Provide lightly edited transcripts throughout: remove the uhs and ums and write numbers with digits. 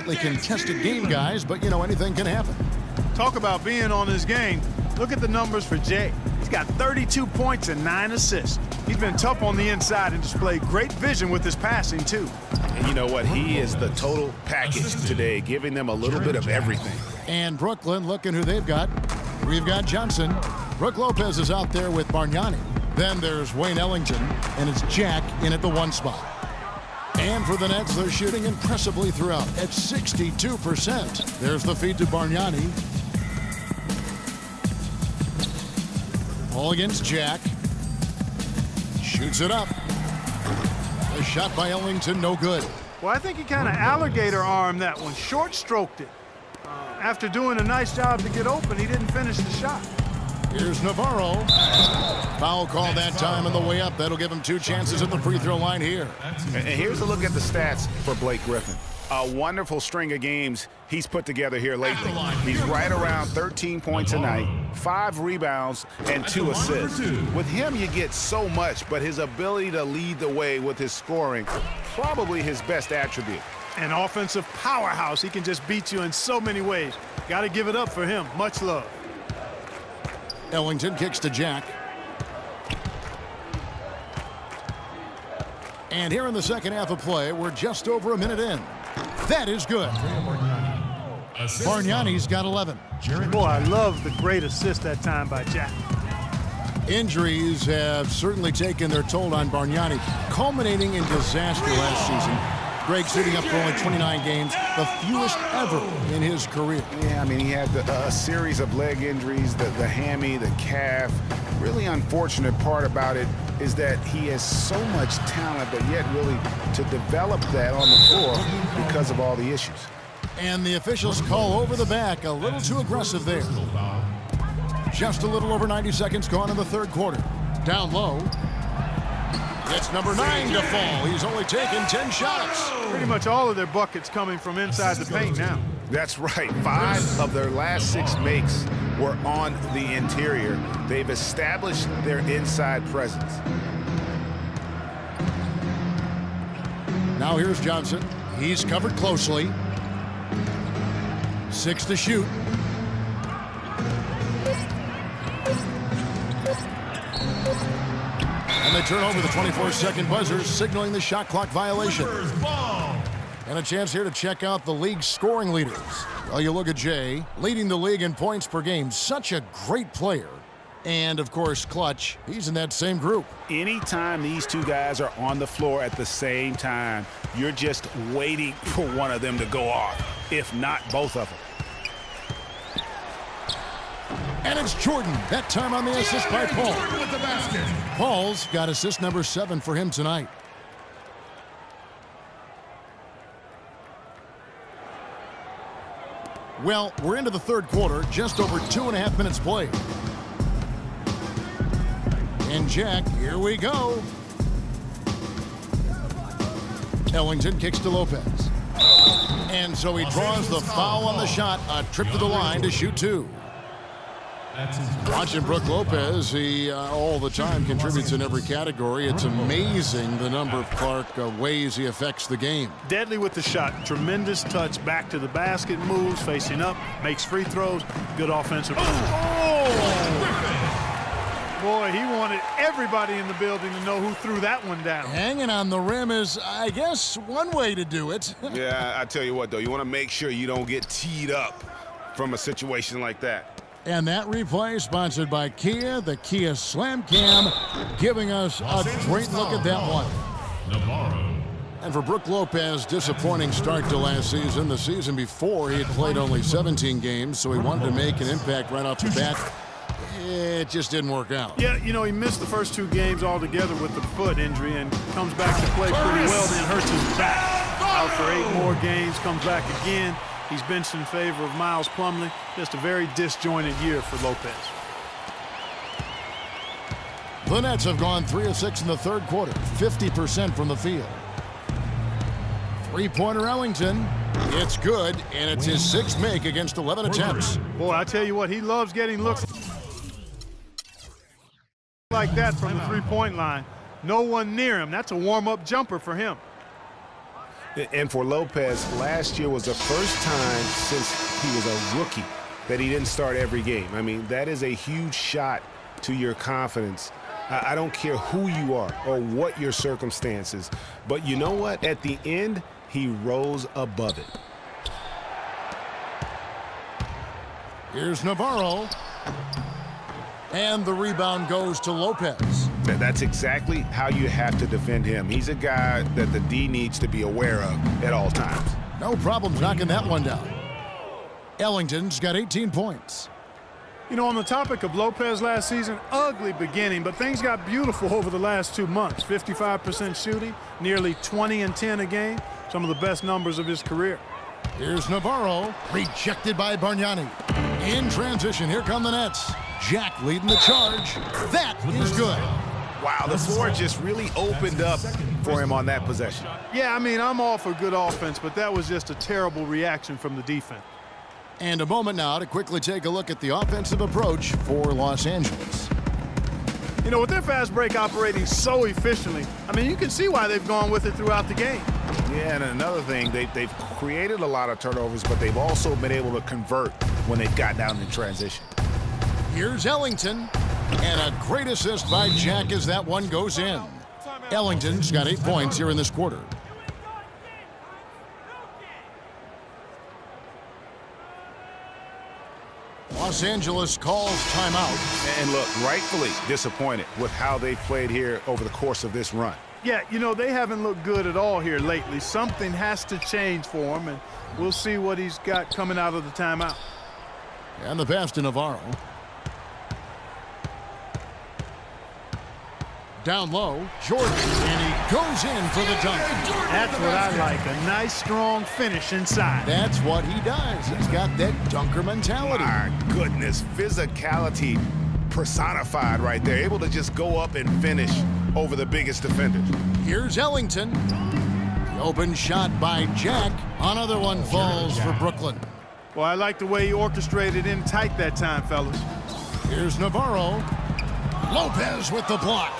hotly contested game, guys, but, you know, anything can happen. Talk about being on his game. Look at the numbers for Jay. He's got 32 points and 9 assists. He's been tough on the inside and displayed great vision with his passing, too. And you know what? He is the total package today, giving them a little bit of everything. And Brooklyn, looking who they've got. We've got Johnson. Brook Lopez is out there with Bargnani. Then there's Wayne Ellington, and it's Jack in at the 1 spot. And for the Nets, they're shooting impressively throughout at 62%. There's the feed to Bargnani. Ball against Jack. Shoots it up. A shot by Ellington, no good. Well, I think he kind of alligator armed that one, short stroked it. After doing a nice job to get open, he didn't finish the shot. Here's Navarro. Foul call that time on the way up. That'll give him 2 chances at the free throw line here. And here's a look at the stats for Blake Griffin. A wonderful string of games he's put together here lately. He's right around 13 points a night, 5 rebounds, and 2 assists. With him, you get so much, but his ability to lead the way with his scoring, probably his best attribute. An offensive powerhouse. He can just beat you in so many ways. Got to give it up for him. Much love. Ellington kicks to Jack. And here in the second half of play, we're just over a minute in. That is good. Bargnani's got 11. Boy, I love the great assist that time by Jack. Injuries have certainly taken their toll on Bargnani, culminating in disaster last season. Greg suiting up for only 29 games, the fewest ever in his career. Yeah, I mean, he had a series of leg injuries, the hammy, the calf. Really unfortunate part about it is that he has so much talent, but yet really to develop that on the floor because of all the issues. And the officials call over the back, a little too aggressive there. Just a little over 90 seconds gone in the third quarter. Down low. It's number 9 to fall. He's only taken 10 shots. Pretty much all of their buckets coming from inside the paint now. That's right. 5 of their last 6 makes were on the interior. They've established their inside presence. Now here's Johnson. He's covered closely. 6 to shoot. And they turn over the 24-second buzzer, signaling the shot clock violation. And a chance here to check out the league's scoring leaders. Well, you look at Jay, leading the league in points per game. Such a great player. And, of course, Clutch. He's in that same group. Anytime these 2 guys are on the floor at the same time, you're just waiting for one of them to go off, if not both of them. And it's Jordan, that time on the assist by Paul. Paul's got assist number 7 for him tonight. Well, we're into the third quarter, just over 2.5 minutes played. And Jack, here we go. Ellington kicks to Lopez. And so he draws the foul on the shot, a trip to the line to shoot 2. Watching Brook Lopez, he all the time contributes in every category. It's amazing the number of Clark ways he affects the game. Deadly with the shot. Tremendous touch. Back to the basket, moves, facing up, makes free throws. Good offensive. Boy, he wanted everybody in the building to know who threw that one down. Hanging on the rim is, I guess, one way to do it. Yeah, I tell you what, though, you want to make sure you don't get teed up from a situation like that. And that replay sponsored by Kia, the Kia Slam Cam, giving us a great look at that one. And for Brook Lopez, disappointing start to last season. The season before, he had played only 17 games, so he wanted to make an impact right off the bat. It just didn't work out. Yeah, you know, he missed the first 2 games altogether with the foot injury and comes back to play pretty well, then hurts his back. Out for 8 more games, comes back again. He's benched in favor of Miles Plumlee. Just a very disjointed year for Lopez. The Nets have gone 3 of 6 in the third quarter, 50% from the field. Three-pointer Ellington. It's good, and it's his 6th make against 11 attempts. Boy, I tell you what, he loves getting looks like that from the three-point line. No one near him. That's a warm-up jumper for him. And for Lopez, last year was the first time since he was a rookie that he didn't start every game. I mean, that is a huge shot to your confidence. I don't care who you are or what your circumstances, but you know what? At the end, he rose above it. Here's Navarro. And the rebound goes to Lopez. That's exactly how you have to defend him. He's a guy that the D needs to be aware of at all times. No problems knocking that one down. Ellington's got 18 points. You know, on the topic of Lopez last season, ugly beginning, but things got beautiful over the last 2 months. 55% shooting, nearly 20 and 10 a game. Some of the best numbers of his career. Here's Navarro, rejected by Bargnani. In transition, here come the Nets. Jack leading the charge. That is good. Wow, the floor just really opened up for him on that possession. Yeah, I mean, I'm all for good offense, but that was just a terrible reaction from the defense. And a moment now to quickly take a look at the offensive approach for Los Angeles. You know, with their fast break operating so efficiently, I mean, you can see why they've gone with it throughout the game. Yeah, and another thing, they've created a lot of turnovers, but they've also been able to convert when they've got down in transition. Here's Ellington, and a great assist by Jack as that one goes in. Ellington's got 8 points here in this quarter. Los Angeles calls timeout. And look, rightfully disappointed with how they've played here over the course of this run. Yeah, you know, they haven't looked good at all here lately. Something has to change for him, and we'll see what he's got coming out of the timeout. And the pass to Navarro. Down low, Jordan, and he goes in for the dunk. That's what I like, a nice, strong finish inside. That's what he does. He's got that dunker mentality. My goodness, physicality personified right there. Able to just go up and finish over the biggest defenders. Here's Ellington. The open shot by Jack. Another one falls for Brooklyn. Well, I like the way he orchestrated in tight that time, fellas. Here's Navarro. Lopez with the block.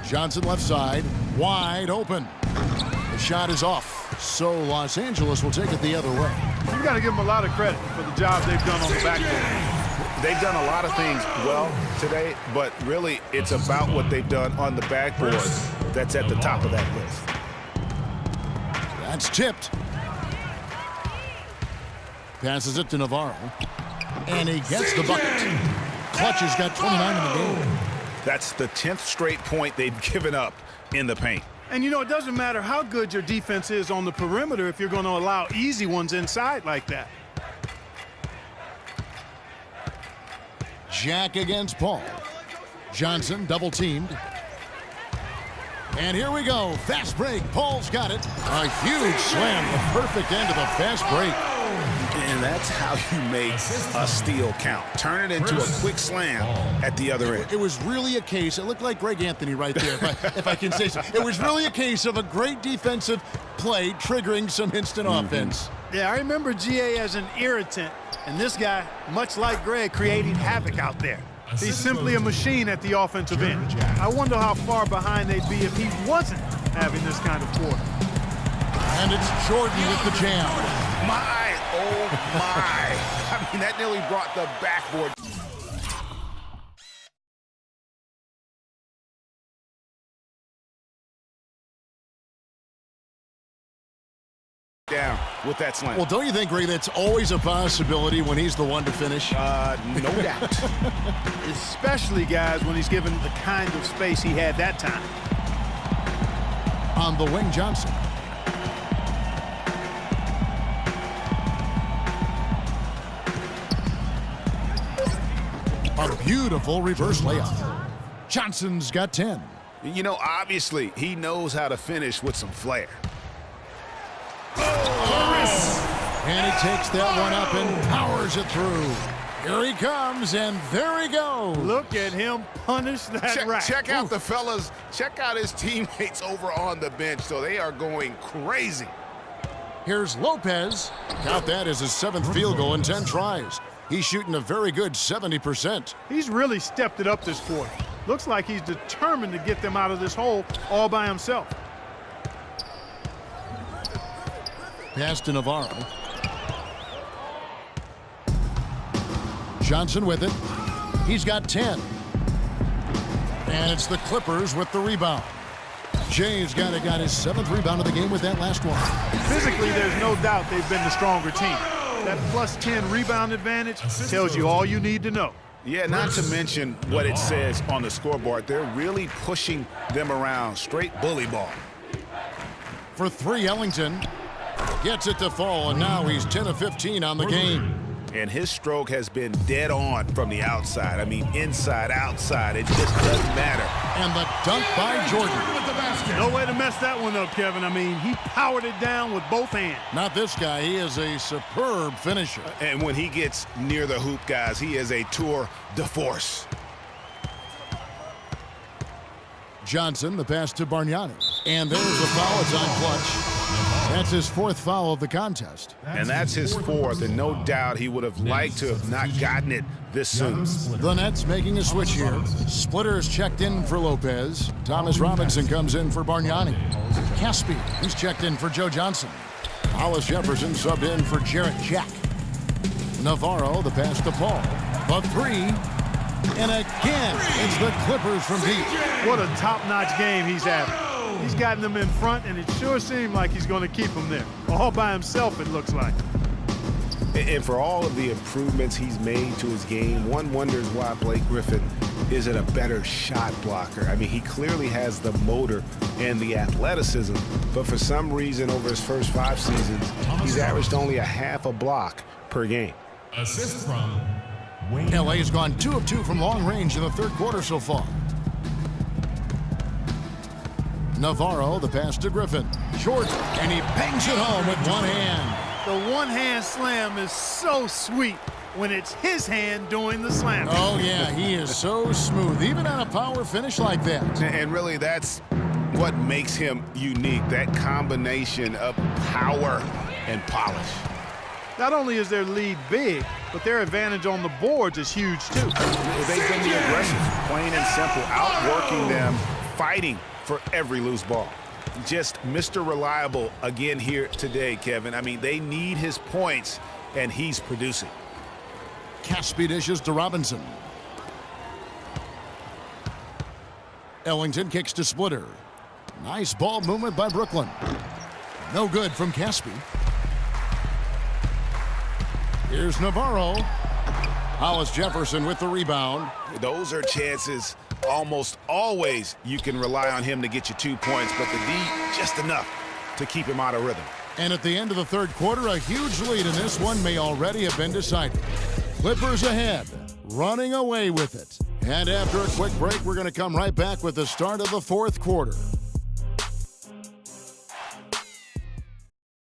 Johnson left side, wide open. The shot is off, so Los Angeles will take it the other way. You've got to give them a lot of credit for the job they've done on the backboard. They've done a lot of things well today, but really it's about what they've done on the backboard that's at the top of that list. That's tipped. Passes it to Navarro. And he gets the bucket. Clutch has got 29 in the game. That's the 10th straight point they've given up in the paint. And, you know, it doesn't matter how good your defense is on the perimeter if you're going to allow easy ones inside like that. Jack against Paul. Johnson double-teamed. And here we go. Fast break. Paul's got it. A huge slam. The perfect end of the fast break. And that's how you make a steal count. Turn it into a quick slam at the other end. It was really a case, it looked like Greg Anthony right there, if I can say so. It was really a case of a great defensive play triggering some instant offense. Yeah, I remember GA as an irritant, and this guy, much like Greg, creating havoc out there. He's simply a machine at the offensive end. I wonder how far behind they'd be if he wasn't having this kind of quarter. And it's Jordan with the jam. My, oh my. I mean, that nearly brought the backboard down with that slam. Well, don't you think, Greg, that's always a possibility when he's the one to finish? No doubt. Especially, guys, when he's given the kind of space he had that time. On the wing, Johnson. A beautiful reverse layup. Johnson's got 10. You know, obviously, he knows how to finish with some flair. And he takes that one up and powers it through. Here he comes, and there he goes. Look at him punish that rack. Check out the fellas. Check out his teammates over on the bench. So they are going crazy. Here's Lopez. Count that as his 7th field goal in 10 tries. He's shooting a very good 70%. He's really stepped it up this quarter. Looks like he's determined to get them out of this hole all by himself. Pass to Navarro. Johnson with it. He's got 10. And it's the Clippers with the rebound. Jay's got his 7th rebound of the game with that last one. Physically, there's no doubt they've been the stronger team. That plus 10 rebound advantage tells you all you need to know. Yeah, not to mention what it says on the scoreboard. They're really pushing them around. Straight bully ball. For 3, Ellington gets it to fall, and now he's 10 of 15 on the game. And his stroke has been dead on from the outside. I mean, inside, outside. It just doesn't matter. And the dunk by Jordan. No way to mess that one up, Kevin. I mean, he powered it down with both hands. Not this guy. He is a superb finisher. And when he gets near the hoop, guys, he is a tour de force. Johnson, the pass to Bargnani. And there's the foul. It's on Clutch. That's his 4th foul of the contest. And that's his 4th, and no doubt he would have liked to have not gotten it this soon. The Nets making a switch here. Splitters checked in for Lopez. Thomas Robinson comes in for Bargnani. Caspi, he's checked in for Joe Johnson. Hollis Jefferson subbed in for Jarrett Jack. Navarro, the pass to Paul. The 3. And again, it's the Clippers from deep. What a top-notch game he's having. He's gotten them in front, and it sure seemed like he's going to keep them there. All by himself, it looks like. And for all of the improvements he's made to his game, one wonders why Blake Griffin isn't a better shot blocker. I mean, he clearly has the motor and the athleticism, but for some reason over his first 5 seasons, he's averaged only a half a block per game. Assist from Wayne. LA has gone 2 of 2 from long range in the 3rd quarter so far. Navarro, the pass to Griffin. Short, and he bangs it home with one hand. The one-hand slam is so sweet when it's his hand doing the slam. Oh, yeah, he is so smooth, even on a power finish like that. And really, that's what makes him unique, that combination of power and polish. Not only is their lead big, but their advantage on the boards is huge, too. They've been the aggressors, plain and simple, outworking them, fighting for every loose ball. Just Mr. Reliable again here today, Kevin. I mean, they need his points, and he's producing. Caspi dishes to Robinson. Ellington kicks to Splitter. Nice ball movement by Brooklyn. No good from Caspi. Here's Navarro. Hollis Jefferson with the rebound. Those are chances almost always you can rely on him to get you 2 points, but the D just enough to keep him out of rhythm. And at the end of the 3rd quarter, a huge lead in this one may already have been decided. Clippers ahead, running away with it. And after a quick break, we're going to come right back with the start of the 4th quarter.